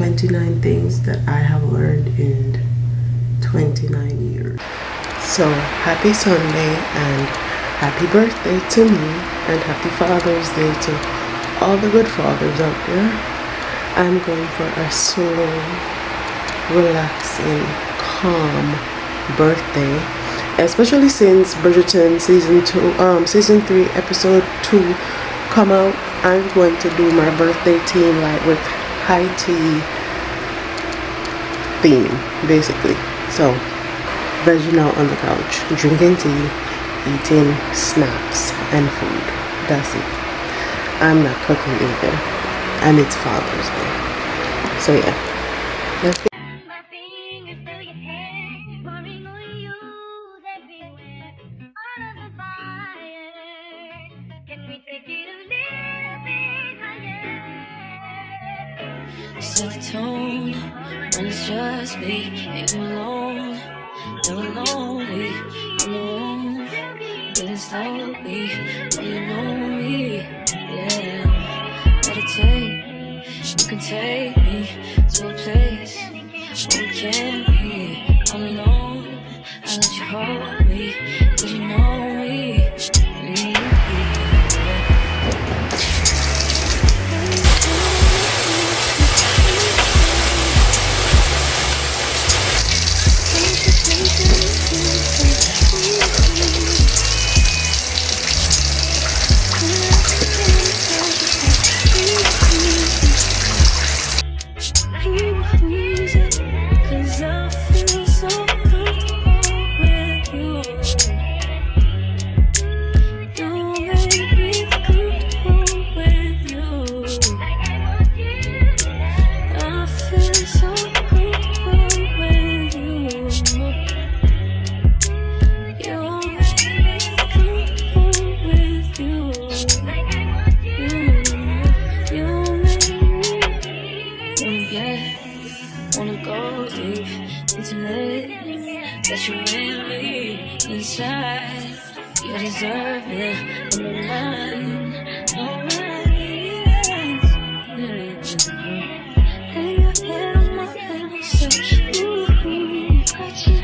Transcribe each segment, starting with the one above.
29 things that I have learned in 29 years. So happy Sunday and happy birthday to me, and happy Father's Day to all the good fathers out there. I'm going for a slow, relaxing, calm birthday, especially since Bridgeton season 3 episode 2 come out. I'm going to do my birthday theme like with high tea theme basically. So vegging out on the couch, drinking tea, eating snacks and food. That's it. I'm not cooking either, and it's Father's Day. So yeah, let's get set the tone when it's just me and you alone. Never lonely in the room, breathing slowly when you know me. Yeah, meditate. You can take me to a place where we can't be all alone. I let you hold me, 'cause you know me. That you in me inside, you deserve it on the line. Alright, lay your head on my pillow, say, ooh, got you.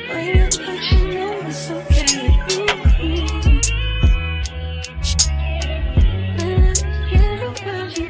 When you touch, you know it's okay. When I get around you,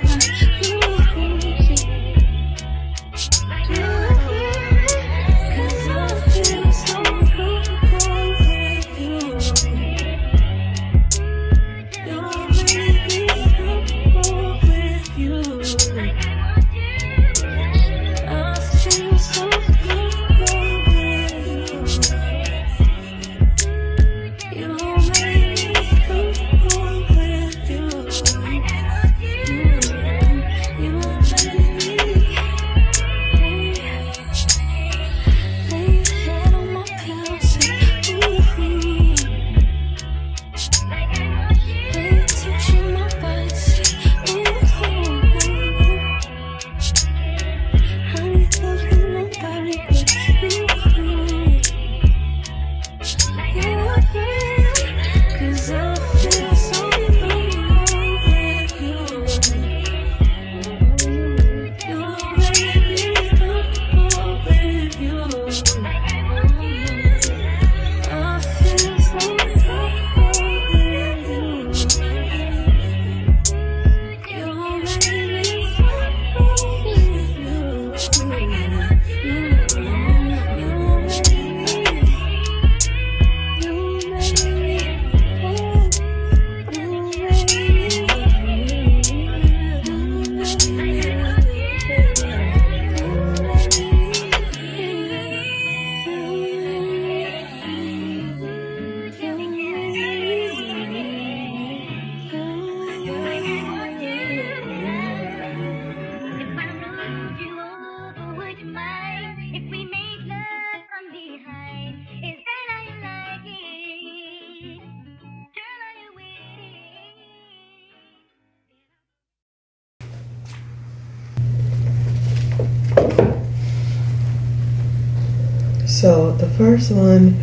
So the first one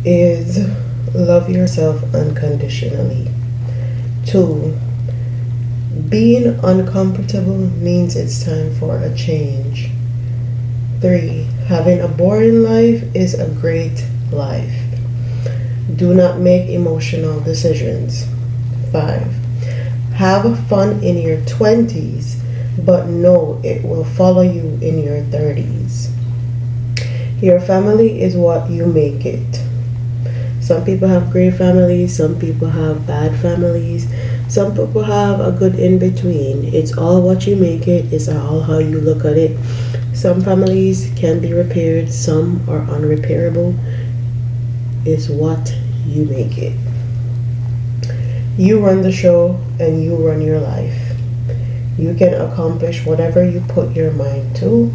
is love yourself unconditionally. 2, Being uncomfortable means it's time for a change. 3. Having a boring life is a great life. Do not make emotional decisions. 5. Have fun in your 20s, but know it will follow you in your 30s. Your family is what you make it. Some people have great families, some people have bad families, some people have a good in between. It's all what you make it, it's all how you look at it. Some families can be repaired, some are unrepairable. It's what you make it. You run the show and you run your life. You can accomplish whatever you put your mind to.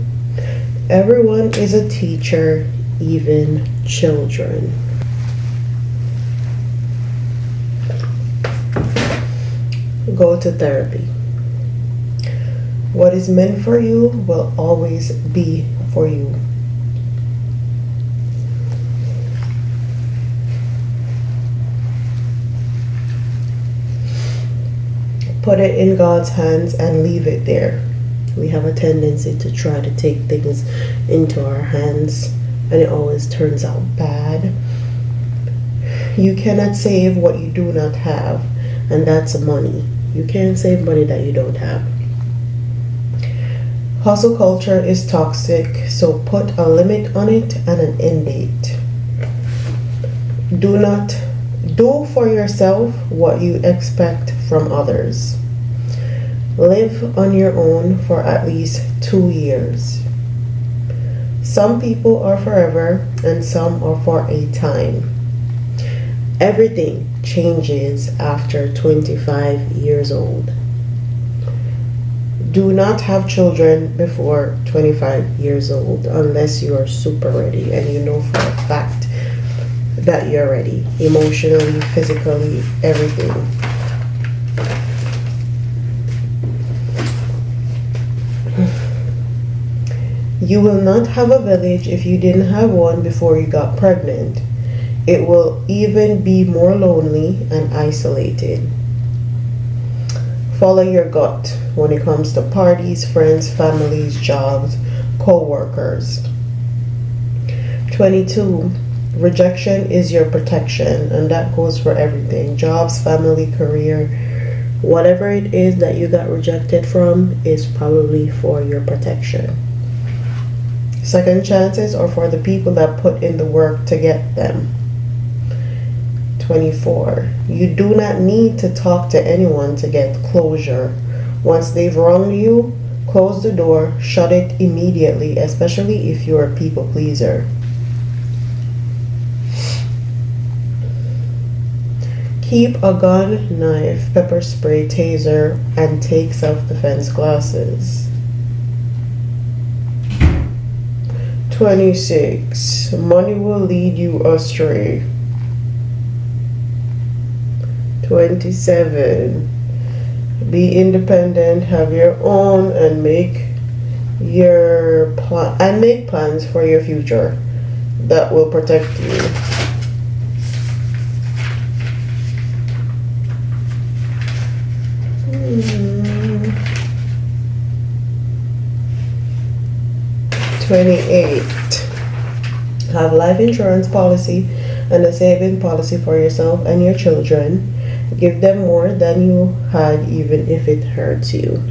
Everyone is a teacher, even children. Go to therapy. What is meant for you will always be for you. Put it in God's hands and leave it there. We have a tendency to try to take things into our hands, and it always turns out bad. You cannot save what you do not have, and that's money. You can't save money that you don't have. Hustle culture is toxic, so put a limit on it and an end date. Do for yourself what you expect from others. Live on your own for at least 2 years. Some people are forever and some are for a time. Everything changes after 25 years old. Do not have children before 25 years old unless you are super ready and you know for a fact that you're ready, emotionally, physically, everything. You will not have a village if you didn't have one before you got pregnant. It will even be more lonely and isolated. Follow your gut when it comes to parties, friends, families, jobs, co-workers. 22. Rejection is your protection, and that goes for everything. Jobs, family, career, whatever it is that you got rejected from is probably for your protection. Second chances are for the people that put in the work to get them. 24. You do not need to talk to anyone to get closure. Once they've wronged you, close the door, shut it immediately, especially if you're a people pleaser. Keep a gun, knife, pepper spray, taser, and take self-defense classes. 26. Money will lead you astray. 27. Be independent, have your own, and make plans for your future that will protect you. 28. Have life insurance policy and a saving policy for yourself and your children. Give them more than you had, even if it hurts you.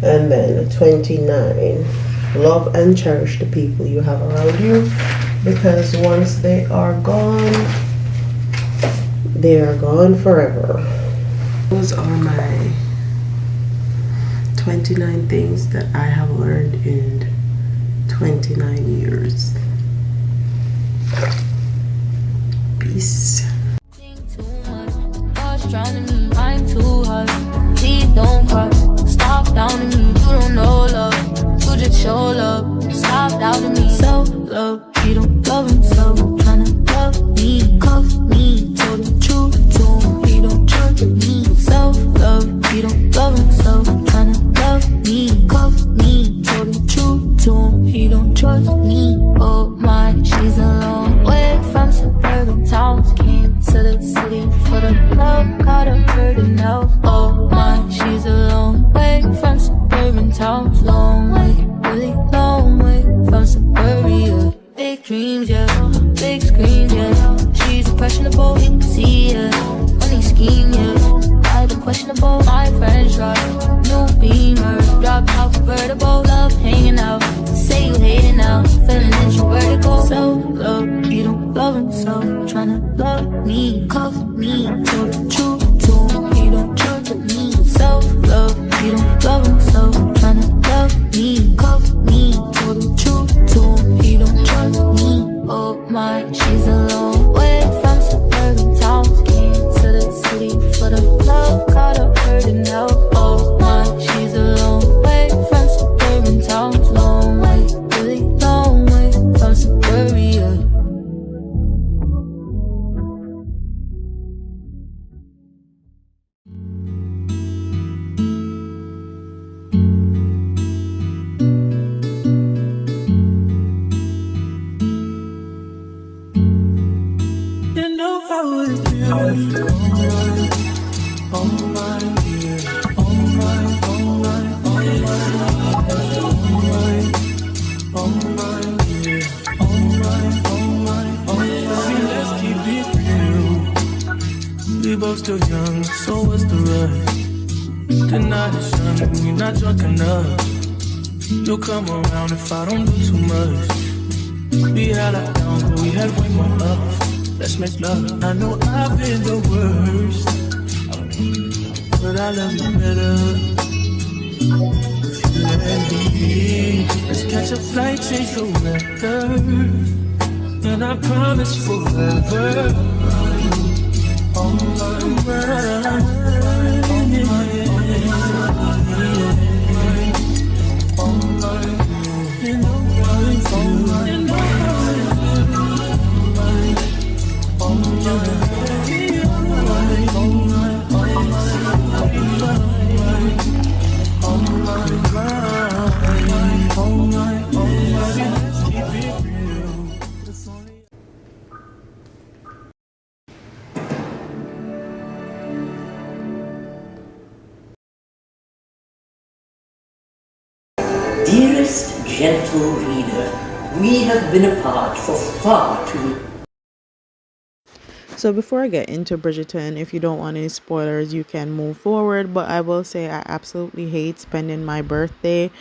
And then 29. Love and cherish the people you have around you, because once they are gone forever. Those are my 29 things that I have learned in 29 years. Peace. Drowning me, mind too hard. Please don't cry. Stop doubting me. You don't know love. You just show love. Stop doubting me. Self-love. He don't love himself. Tryna love me. Cuff me. Told the truth to him. He don't trust me. Self-love. He don't love himself. Tryna love me. Cuff me. Told the truth to him. He don't trust me. Oh my, she's a long way from suburban towns. Came to the city. for the love, caught her hurting now. Oh my, she's a long way from suburban towns. Long way, really long way from suburbia. Big dreams, yeah, big screens, yeah. She's impressionable, you can see, yeah. Money scheme, yeah. I look questionable, my friends drive new Beamer, drop out convertible, love hanging out. Say you hating now, feeling introverted, go self-love. You don't love him, so tryna love me, cuff me, tell the truth to him. He don't judge me, self-love. You don't love him, so tryna love me, cuff me, tell the truth to him. He don't judge me. Oh my, she's a long way from suburban towns. Came to the city for the love, caught her hurting now. Oh my, she's a long way from suburban towns. Long way, really long way from suburbia. You know how it feels. Oh my, yeah. Oh my, oh my, oh my, oh my, yeah. Oh my, oh my, oh my. See, let's keep it real. We both still young, so what's the rush? Deny the sun, we not drunk enough. You'll come around if I don't do too much. We had our down, but we had way more ups. Let's make love. I know I've been the worst, but I love you better if you let me. Let's catch a flight, change the weather, and I promise forever. Oh my, Dearest gentle reader, we have been apart for far too. So before I get into Bridgerton, if you don't want any spoilers, you can move forward. But I will say I absolutely hate spending my birthday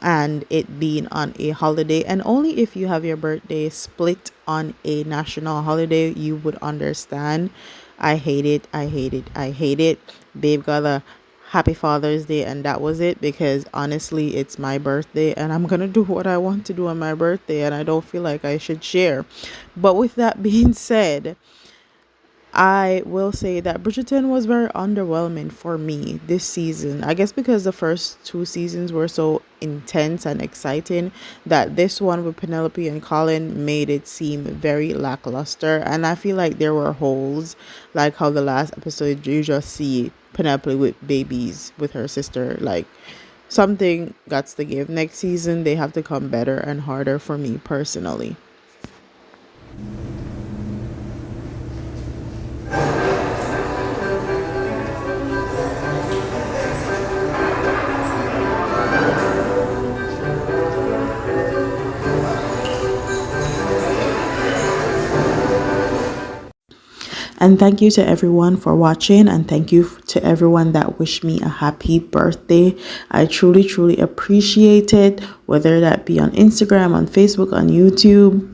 and it being on a holiday. And only if you have your birthday split on a national holiday, you would understand. I hate it. I hate it. I hate it. Babe got a happy Father's Day and that was it, because honestly it's my birthday and I'm gonna do what I want to do on my birthday and I don't feel like I should share. But with that being said, I will say that Bridgerton was very underwhelming for me this season. I guess because the first two seasons were so intense and exciting, that this one with Penelope and Colin made it seem very lackluster. And I feel like there were holes, like how the last episode you just see Penelope with babies with her sister. Like, something got to give. Next season they have to come better and harder for me personally. And thank you to everyone for watching, and thank you to everyone that wished me a happy birthday. I truly, truly appreciate it, whether that be on Instagram, on Facebook, on YouTube.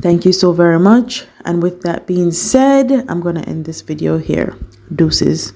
Thank you so very much. And with that being said, I'm going to end this video here. Deuces.